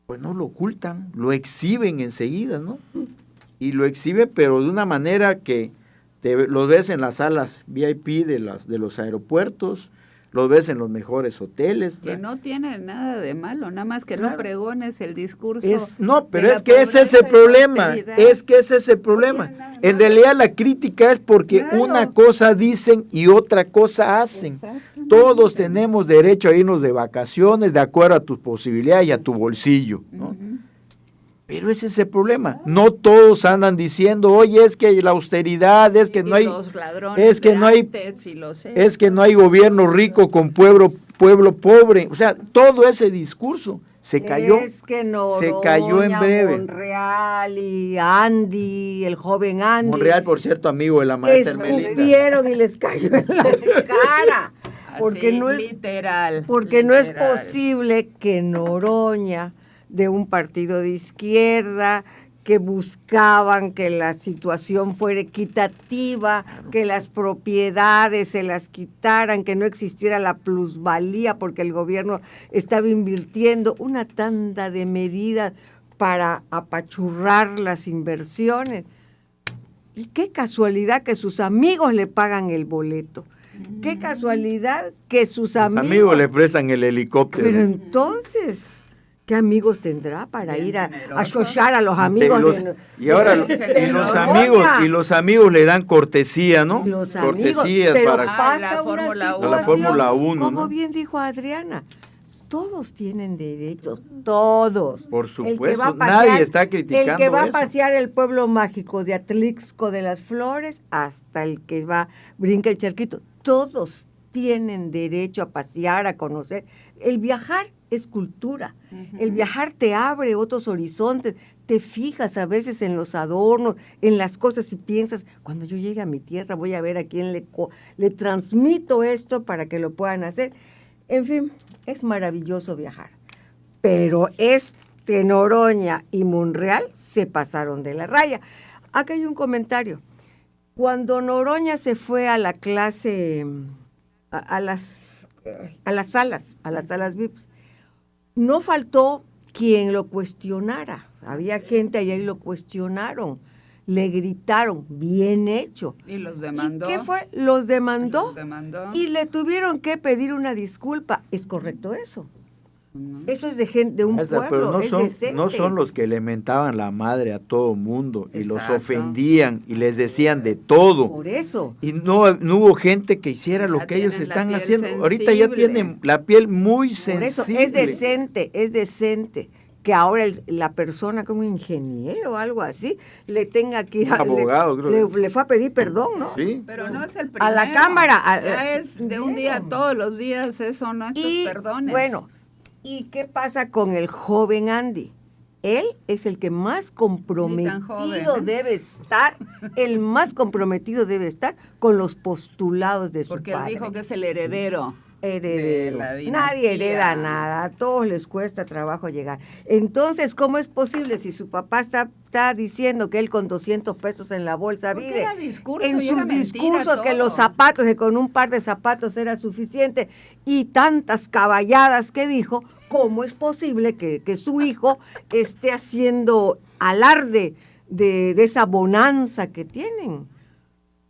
pues no lo ocultan, lo exhiben enseguida, ¿no? Y lo exhiben, pero de una manera que los ves en las salas VIP de los aeropuertos, los ves en los mejores hoteles. Que no tiene nada de malo, nada más que no pregones el discurso. Pero es que ese es el problema, En realidad la crítica es porque una cosa dicen y otra cosa hacen. Todos tenemos derecho a irnos de vacaciones de acuerdo a tus posibilidades y a tu bolsillo, ¿no? Pero ese es el problema. No todos andan diciendo, oye, es que la austeridad, es que no hay, es que no hay gobierno rico con pueblo pobre. O sea, todo ese discurso se cayó. Se cayó en breve. Monreal y Andy, el joven Andy. Monreal, por cierto, amigo de la maestra Hermelinda. Escupieron y les cayó en la cara. Porque así, no es literal. Porque no es posible que Noroña, de un partido de izquierda, que buscaban que la situación fuera equitativa, que las propiedades se las quitaran, que no existiera la plusvalía porque el gobierno estaba invirtiendo una tanda de medidas para apachurrar las inversiones. Y qué casualidad que sus amigos le pagan el boleto. Qué casualidad que sus amigos le prestan el helicóptero. Pero entonces, ¿qué amigos tendrá para ir a xochar a los amigos? Los amigos le dan cortesía, ¿no? Cortesías para la Fórmula 1. Como bien dijo Adriana, todos tienen derechos, todos. Por supuesto, nadie está criticando eso. El que va a pasear el pueblo mágico de Atlixco de las Flores hasta el que brinca el charquito, todos tienen derecho a pasear, a conocer. El viajar es cultura. El viajar te abre otros horizontes, te fijas a veces en los adornos, en las cosas y piensas, cuando yo llegue a mi tierra voy a ver a quién le transmito esto para que lo puedan hacer. En fin, es maravilloso viajar. Pero Noroña y Monreal se pasaron de la raya. Acá hay un comentario. Cuando Noroña se fue a la clase, a las salas VIPs, no faltó quien lo cuestionara. Había gente allá y lo cuestionaron, le gritaron, bien hecho. ¿Y los demandó? ¿Y qué fue? Los demandó y le tuvieron que pedir una disculpa. ¿Es correcto eso? Eso es de un Maestra, pueblo, pero es decente. no son los que le mentaban la madre a todo mundo y los Exacto. ofendían y les decían de todo. Por eso. Y no hubo gente que hiciera Ya lo que ellos tienen la están piel haciendo. Ahorita ya sensible. tienen la piel muy Por eso sensible. es decente que ahora la persona como ingeniero o algo así le tenga que ir Un abogado, creo. le fue a pedir perdón, ¿no? Sí. Pero no es el primero. A la cámara. Ya es de un día a todos los días, eso, no estos Y perdones. bueno, ¿y qué pasa con el joven Andy? Él es el que más comprometido joven, ¿eh? debe estar, el más comprometido debe estar con los postulados de su porque él padre. dijo que es el heredero. Heredero. de la dinastía. Nadie hereda nada, a todos les cuesta trabajo llegar. Entonces, ¿cómo es posible si su papá está diciendo que él con 200 pesos en la bolsa Porque vive? era discurso En y era sus mentira discursos que todo. los zapatos, que con un par de zapatos era suficiente y tantas caballadas que dijo, ¿cómo es posible que su hijo esté haciendo alarde de esa bonanza que tienen?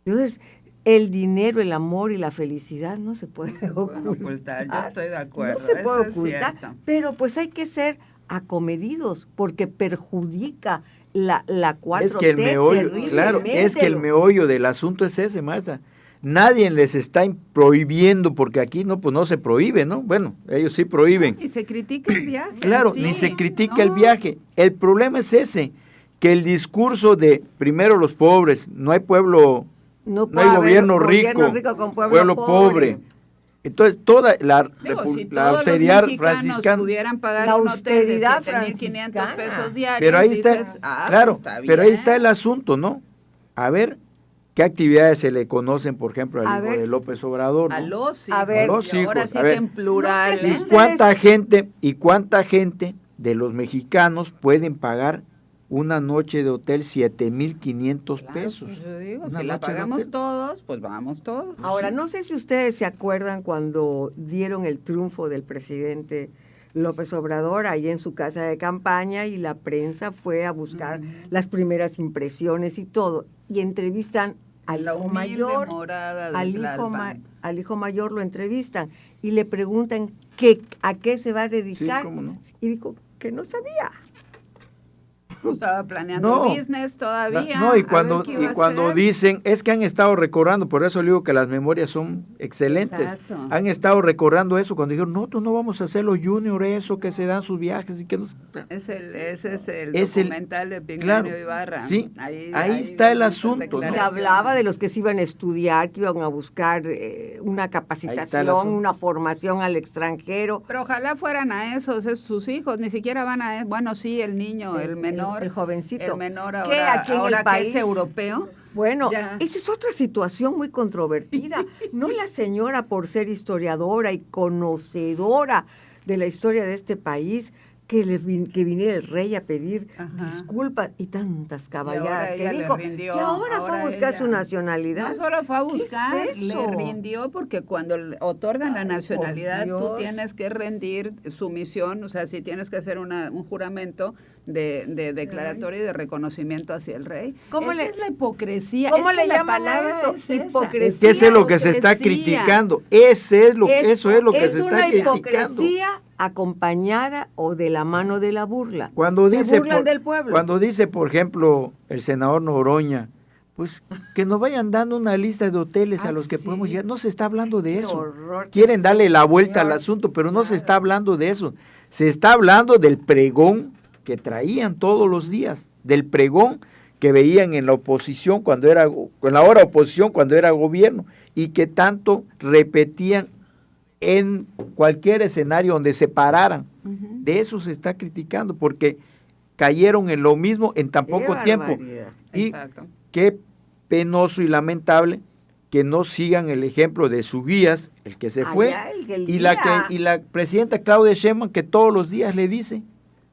Entonces, el dinero, el amor y la felicidad no se puede Pueden ocultar, yo estoy de acuerdo. No se puede eso es ocultar, cierto. pero pues hay que ser acomedidos porque perjudica la 4T Es que el meollo, terriblemente. claro, es que el meollo del asunto es ese, maestra. Nadie les está prohibiendo, porque aquí no, pues no se prohíbe, ¿no? Bueno, ellos sí prohíben. Y se critica el viaje. Claro, sí, ni se critica el no. viaje. El problema es ese, que el discurso de primero los pobres, no hay pueblo, no puede hay haber gobierno gobierno rico, con pueblo pobre. Entonces, toda la, Digo, si la todos austeridad los mexicanos franciscana. pudieran pagar La un hotel de austeridad 7,500 pesos franciscana. diarios, Pero ahí está, dices, claro, pues está pero ahí bien. está el asunto, ¿no? A ver, ¿qué actividades se le conocen, por ejemplo, A al hijo ver. de López Obrador? A ¿no? los A hijos. ver. A los y ahora hijos, sí a que ver. en plural. No sé ¿Y ¿eh? ustedes- cuánta gente de los mexicanos pueden pagar una noche de hotel 7,500 Claro, pesos? pues yo digo, Una si la noche de pagamos hotel. todos, pues vamos todos. Ahora, no sé si ustedes se acuerdan cuando dieron el triunfo del presidente López Obrador ahí en su casa de campaña y la prensa fue a buscar las primeras impresiones y todo, y entrevistan al La hijo humilde mayor, morada de al Tlalpan. hijo mayor lo entrevistan y le preguntan a qué se va a dedicar, Sí, cómo no. y dijo que no sabía. Estaba planeando No. business todavía. No, a y ver cuando, qué iba y a cuando hacer. dicen, es que han estado recordando, por eso le digo que las memorias son excelentes. Exacto. Han estado recordando eso cuando dijeron, nosotros no vamos a hacer los junior, eso, que se dan sus viajes y que nos... Ese es el Es el- documental de Pigmenio claro, Ibarra. sí, ahí está el vienen esas asunto, ¿no? Se declaraciones. hablaba de los que se iban a estudiar, que iban a buscar una Ahí está capacitación, el asunto. una formación al extranjero. Pero ojalá fueran a esos, es sus hijos, ni siquiera van a... Bueno, sí, el niño, el menor. El jovencito. El menor ¿Qué ahora, aquí en el ahora que país? es europeo. Bueno, Ya. esa es otra situación muy controvertida. No la señora por ser historiadora y conocedora de la historia de este país, que viniera el rey a pedir Ajá. disculpas y tantas Y caballadas ahora que ella le dijo, rindió, que ahora fue a buscar ella- su nacionalidad. No solo fue a ¿Qué buscar, es le eso? rindió porque cuando le otorgan la Ay, nacionalidad por tú Dios. tienes que rendir sumisión, o sea, si tienes que hacer un juramento de declaratorio y de reconocimiento hacia el rey. ¿Cómo Esa le- es la hipocresía. cómo es que le la llaman a palabra eso? es esa. Hipocresía. Es que ese es lo que se está Hipocresía. criticando. Eso es lo que se está una criticando. hipocresía acompañada o de la mano de la burla. Cuando Se dice, burlan del pueblo. Cuando dice, por ejemplo, el senador Noroña, pues que nos vayan dando una lista de hoteles a Ah, los que sí. podemos llegar. No se está hablando de Qué eso. horror, Quieren darle la vuelta al señor. asunto, pero no se está hablando de eso. Se está hablando del pregón que traían todos los días, del pregón que veían en la oposición cuando era, en la hora oposición cuando era gobierno, y que tanto repetían en cualquier escenario donde se pararan. De eso se está criticando, porque cayeron en lo mismo en tan Qué poco tiempo. barbaridad. Y Exacto. qué penoso y lamentable que no sigan el ejemplo de sus guías, el que se fue, Allá el y guía. la presidenta Claudia Sheinbaum, que todos los días le dice,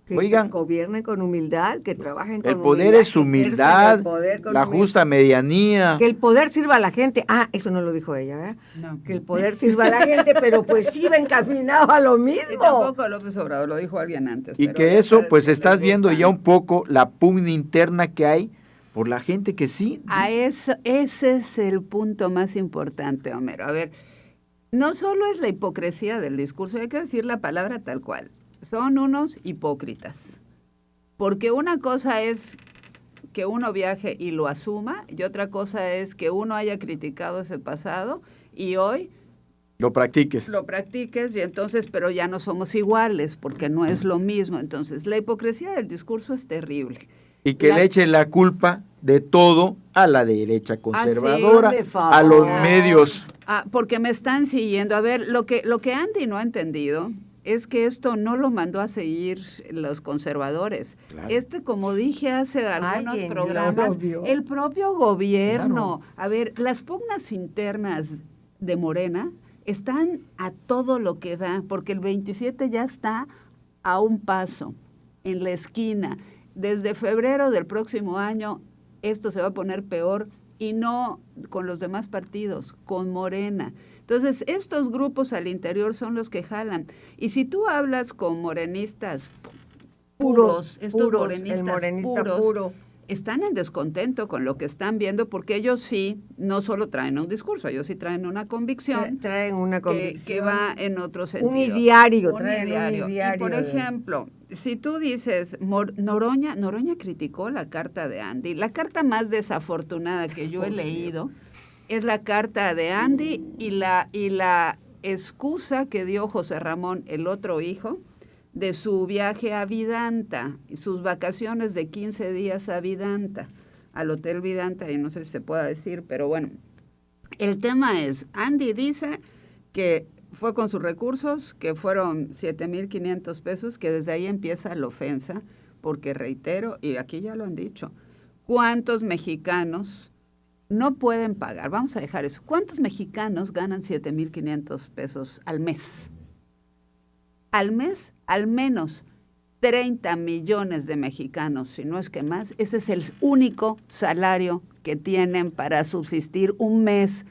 Que oigan, gobiernen con humildad, que trabajen con el poder humildad, es que humildad, ejerzan el poder con la humildad. justa medianía. Que el poder sirva a la gente. Ah, eso no lo dijo ella, ¿verdad? No. Que el poder sirva a la gente, pero pues sí va encaminado a lo Y mismo. tampoco López Obrador, lo dijo alguien antes. Y pero que ya eso, sabes pues que estás les viendo gusta. ya un poco la pugna interna que hay por la gente que sí. Ese es el punto más importante, Homero. A ver, no solo es la hipocresía del discurso, hay que decir la palabra tal cual. son unos hipócritas. Porque una cosa es que uno viaje y lo asuma, y otra cosa es que uno haya criticado ese pasado y hoy lo practiques. Lo practiques y entonces, pero ya no somos iguales porque no es lo mismo. Entonces, la hipocresía del discurso es terrible. Y que le echen la culpa de todo a la derecha conservadora, a los medios. Porque me están siguiendo. A ver, lo que Andy no ha entendido es que esto no lo mandó a seguir los conservadores. Claro. Como dije hace algunos programas, el propio gobierno. Claro. A ver, las pugnas internas de Morena están a todo lo que da, porque el 27 ya está a un paso, en la esquina. Desde febrero del próximo año esto se va a poner peor, y no con los demás partidos, con Morena. Entonces, estos grupos al interior son los que jalan. Y si tú hablas con morenistas puros, estos morenistas puros, están en descontento con lo que están viendo, porque ellos sí, no solo traen un discurso, ellos sí traen una convicción. Traen una convicción. Que va en otro sentido. Un ideario. Y por ejemplo, si tú dices, Noroña criticó la carta de Andy. La carta más desafortunada que yo he leído es la carta de Andy y la excusa que dio José Ramón, el otro hijo, de su viaje a Vidanta, sus vacaciones de 15 días a Vidanta, al Hotel Vidanta, y no sé si se pueda decir, pero bueno, el tema es, Andy dice que fue con sus recursos, que fueron 7,500 pesos, que desde ahí empieza la ofensa, porque reitero, y aquí ya lo han dicho, ¿cuántos mexicanos no pueden pagar? Vamos a dejar eso. ¿Cuántos mexicanos ganan 7,500 pesos al mes? Al mes, al menos 30 millones de mexicanos, si no es que más, ese es el único salario que tienen para subsistir un mes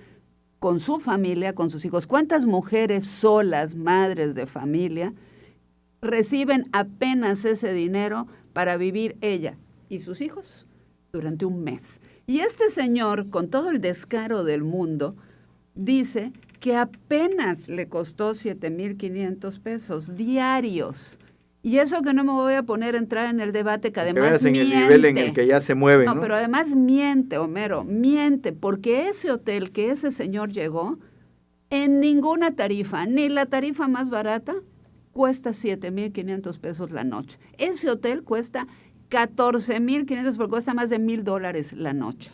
con su familia, con sus hijos. ¿Cuántas mujeres solas, madres de familia, reciben apenas ese dinero para vivir ella y sus hijos durante un mes? Y este señor, con todo el descaro del mundo, dice que apenas le costó 7,500 pesos diarios. Y eso que no me voy a poner a entrar en el debate, que además miente. En el nivel en el que ya se mueve, ¿no? Pero además miente, Homero, miente, porque ese hotel que ese señor llegó, en ninguna tarifa, ni la tarifa más barata, cuesta 7,500 pesos la noche. Ese hotel cuesta 14,500, porque cuesta más de $1,000 la noche.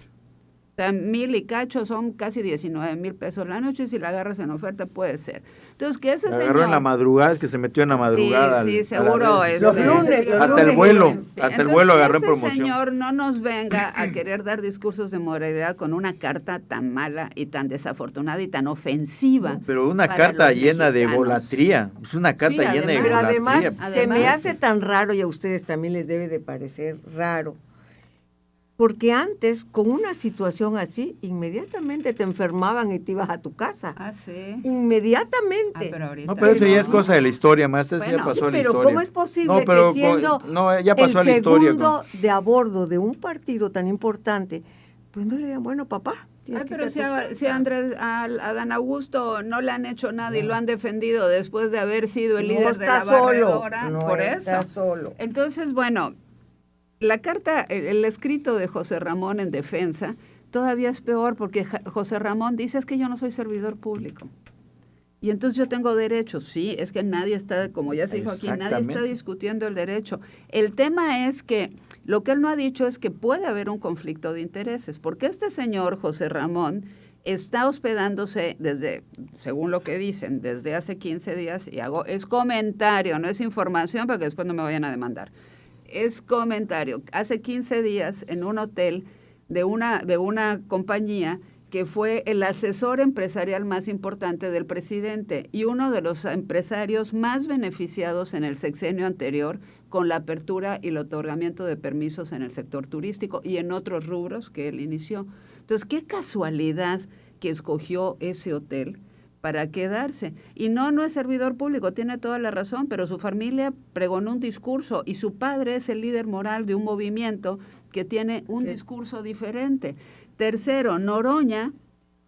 O sea, 1,000 y cacho son casi 19,000 pesos la noche, si la agarras en oferta puede ser. Entonces, que ese señor... agarró en la madrugada, es que se metió en la madrugada. Sí, seguro. Los lunes. Hasta el vuelo agarró en promoción. Ese señor no nos venga a querer dar discursos de moralidad con una carta tan mala y tan desafortunada y tan ofensiva. No, pero una carta llena de egolatría. Es una carta llena de egolatría. Pero además, se me hace tan raro, y a ustedes también les debe de parecer raro, porque antes, con una situación así, inmediatamente te enfermaban y te ibas a tu casa. Ah, sí. Inmediatamente. Pero ahorita pero eso ya es cosa de la historia, más eso ya pasó a la historia. Pero ¿cómo es posible que siendo ya pasó a la historia, el segundo de a bordo de un partido tan importante, pues no le digan, bueno, papá, pero si a Adán Augusto no le han hecho nada y lo han defendido después de haber sido el líder de la barredora, por eso. Solo. Entonces, bueno, la carta, el escrito de José Ramón en defensa, todavía es peor, porque José Ramón dice, es que yo no soy servidor público. Y entonces yo tengo derechos. Sí, es que nadie está, como ya se dijo aquí, nadie está discutiendo el derecho. El tema es que lo que él no ha dicho es que puede haber un conflicto de intereses, porque este señor, José Ramón, está hospedándose desde, según lo que dicen, desde hace 15 días, y es comentario, no es información, para que después no me vayan a demandar. Es comentario. Hace 15 días en un hotel de una compañía que fue el asesor empresarial más importante del presidente y uno de los empresarios más beneficiados en el sexenio anterior con la apertura y el otorgamiento de permisos en el sector turístico y en otros rubros que él inició. Entonces, qué casualidad que escogió ese hotel para quedarse. Y no es servidor público, tiene toda la razón, pero su familia pregonó un discurso y su padre es el líder moral de un movimiento que tiene un discurso diferente. Tercero, Noroña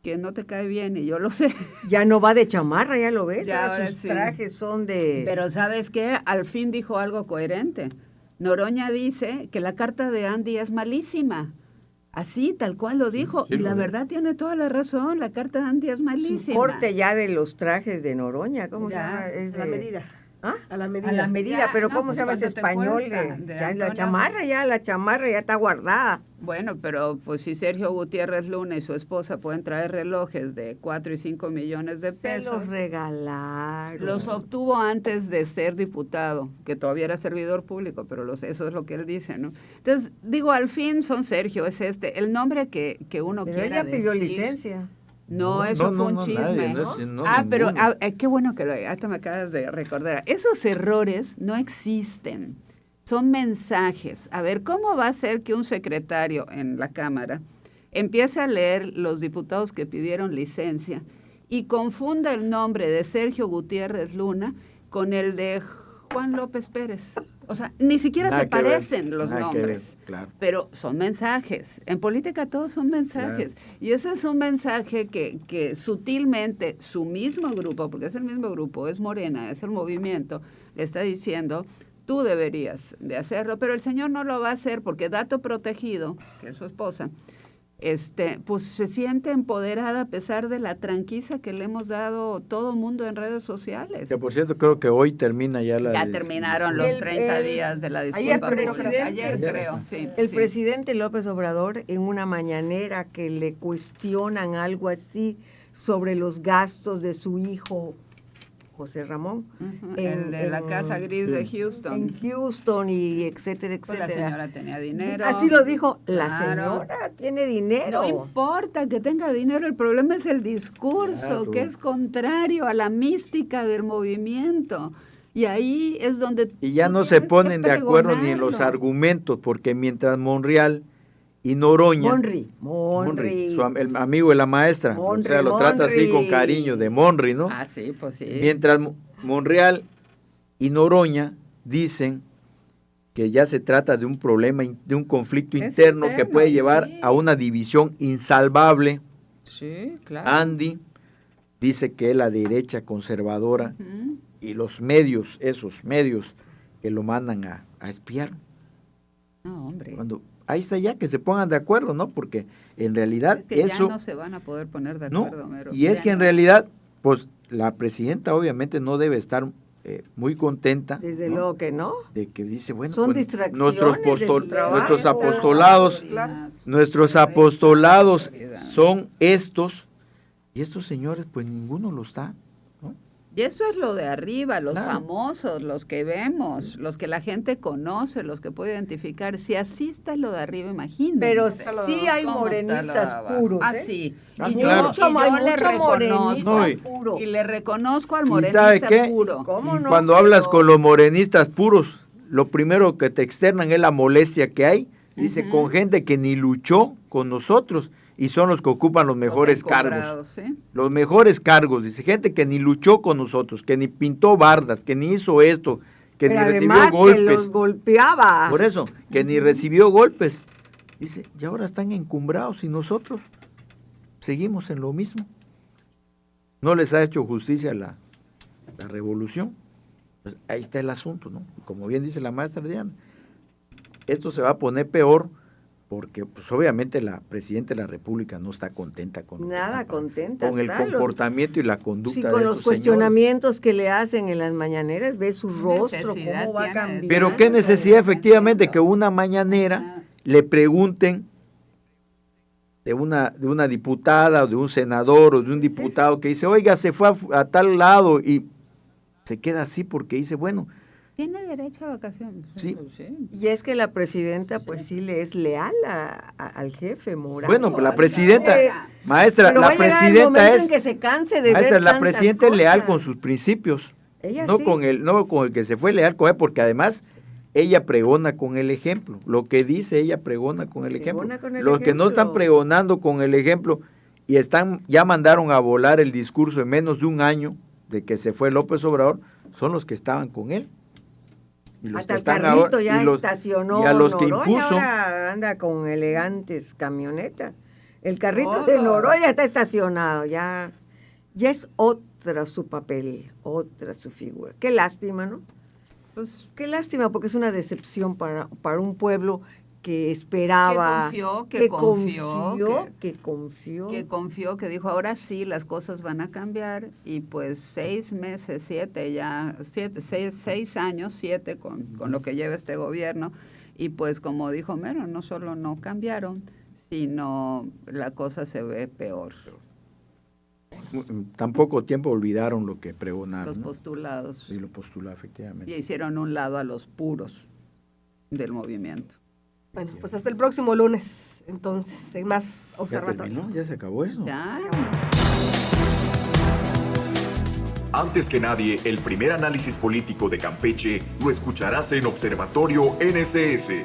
que no te cae bien, y yo lo sé. Ya no va de chamarra, ya lo ves. Ya, Ahora ahora sus sí. trajes son de... Pero ¿sabes qué? Al fin dijo algo coherente. Noroña dice que la carta de Andy es malísima. Así, tal cual lo dijo. Sí, y la lo verdad tiene toda la razón. La carta de Andy es Su malísima. corte ya de los trajes de Noroña, ¿cómo se Ya, llama? Es a la de- medida. ¿Ah? A la medida. A la medida, Ya, pero no, ¿cómo pues se llama ese ¿cuánto te español? cuesta? De, De ya la Antonio. chamarra ya está guardada. Bueno, pero pues si Sergio Gutiérrez Luna y su esposa pueden traer relojes de 4 y 5 millones de Se pesos, los regalaron. los obtuvo antes de ser diputado, que todavía era servidor público, pero eso es lo que él dice, ¿no? Entonces, digo, al fin son Sergio, es el nombre que uno Pero quiera ella pidió decir. licencia. No, eso fue un chisme. nadie, no, Pero ninguno. qué bueno que ahorita me acabas de recordar. Esos errores no existen. Son mensajes. A ver, ¿cómo va a ser que un secretario en la Cámara empiece a leer los diputados que pidieron licencia y confunda el nombre de Sergio Gutiérrez Luna con el de Juan López Pérez? O sea, ni siquiera Nada se que ver, parecen los nada que ver, nombres. claro. Pero son mensajes. En política todos son mensajes. Y ese es un mensaje que sutilmente su mismo grupo, porque es el mismo grupo, es Morena, es el movimiento, le está diciendo, tú deberías de hacerlo, pero el señor no lo va a hacer porque Dato Protegido, que es su esposa, pues se siente empoderada a pesar de la tranquiza que le hemos dado todo mundo en redes sociales. Que por cierto, creo que hoy termina ya la... Ya terminaron los El- 30 el- días de la ayer, disculpa pero pública. presidente. Ayer creo, sí. El sí. presidente López Obrador, en una mañanera que le cuestionan algo así sobre los gastos de su hijo José Ramón. Ujú, en- el de la en- Casa Gris de Houston. En Houston y etcétera, Pues la etcétera. señora tenía dinero. Así lo dijo, la Claro. señora tiene dinero. No importa que tenga dinero, el problema es el discurso, Claro. que es contrario a la mística del movimiento. Y ahí es donde... Y ya tú no se tienes que ponen de acuerdo ni en los pregonarlo. argumentos, porque mientras Monreal y Noroña, Monri. el amigo de la maestra, Monri, o sea, lo trata así con Monri. cariño, de Monri, ¿no? Ah, sí, pues sí. Mientras Monreal y Noroña dicen que ya se trata de un problema, de un conflicto Es interno que interno, puede llevar sí. a una división insalvable. Sí, claro. Andy dice que es la derecha conservadora Ujú. y los medios, esos medios que lo mandan a espiar. No, hombre. Cuando ahí está ya, que se pongan de acuerdo, ¿no? Porque en realidad Es que eso... ya no se van a poder poner de ¿no? acuerdo, Mero. Y es Ya que en no. realidad, pues la presidenta obviamente no debe estar muy contenta, Desde ¿no? luego que no. De que dice, bueno, Son pues, distracciones nuestros, de su trabajo. nuestros apostolados, Claro. nuestros apostolados son estos, y estos señores, pues ninguno lo está, ¿no? Y eso es lo de arriba, los Claro. famosos, los que vemos, los que la gente conoce, los que puede identificar. Si así está lo de arriba, imagínense. Pero sí hay ¿Cómo está lo de morenistas abajo? puros. Ah, ¿eh? sí. Ah, Y claro. yo, y yo Hay le mucho reconozco. morenista No, y- puro. Y le reconozco al ¿Y morenista sabe qué? puro. ¿Cómo Y no? cuando hablas Pero- con los morenistas puros, lo primero que te externan es la molestia que hay, dice, Ujú. con gente que ni luchó con nosotros, y son los que ocupan los mejores Los cargos. encumbrados, ¿sí? Los mejores cargos, dice, gente que ni luchó con nosotros, que ni pintó bardas, que ni hizo esto, que Pero ni recibió además que golpes. los golpeaba. Por eso, que ni recibió golpes. Dice, y ahora están encumbrados y nosotros seguimos en lo mismo. No les ha hecho justicia la revolución. Pues ahí está el asunto, ¿no? Como bien dice la maestra Diana, esto se va a poner peor porque pues obviamente la presidenta de la República no está contenta con lo que Nada está pasando, contenta con el está, comportamiento y la conducta Sí, de con estos los cuestionamientos que le hacen en las mañaneras, ve su rostro, necesidad cómo va tiene de- cambiando. Pero qué necesidad efectivamente que una mañanera le pregunten de una diputada o de un senador o de un diputado que dice, oiga, se fue a tal lado y se queda así porque dice, bueno, Tiene derecho a vacaciones. Sí. Y es que la presidenta pues sí le es leal al jefe Morales. bueno, pues la presidenta, Eh, maestra, pero va la a llegar el presidenta momento en es, que se canse de maestra, ver la tantas presidenta es leal con cosas. sus principios, Ella no sí. no con el que se fue leal con él, porque además ella pregona con el ejemplo. Lo que dice ella pregona con el ejemplo. Pregona con el Los que no están ejemplo. pregonando con el ejemplo y ya mandaron a volar el discurso en menos de un año de que se fue López Obrador, son los que estaban con él. Y los Hasta que el están carrito ahora- ya y los- estacionó y a los que Noroña, impuso, ahora anda con elegantes camionetas. El carrito de Noroña está estacionado, ya es otra su papel, otra su figura. Qué lástima, ¿no? Pues, Qué lástima, porque es una decepción para un pueblo que esperaba, que confió, que dijo, ahora sí, las cosas van a cambiar, y pues 6 meses, 7 años, 7 con lo que lleva este gobierno, y pues como dijo Mero, no solo no cambiaron, sino la cosa se ve peor. Tan poco tiempo olvidaron lo que pregonaron. Los ¿no? postulados. Sí, lo postulado, efectivamente. Y hicieron un lado a los puros del movimiento. Bueno, pues hasta el próximo lunes, entonces, en más ¿Ya observatorio. terminó? ¿Ya se acabó eso? Ya. Antes que nadie, el primer análisis político de Campeche lo escucharás en Observatorio NSS.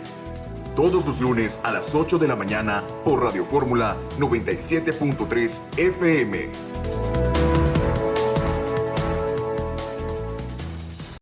Todos los lunes a las 8 de la mañana por Radio Fórmula 97.3 FM.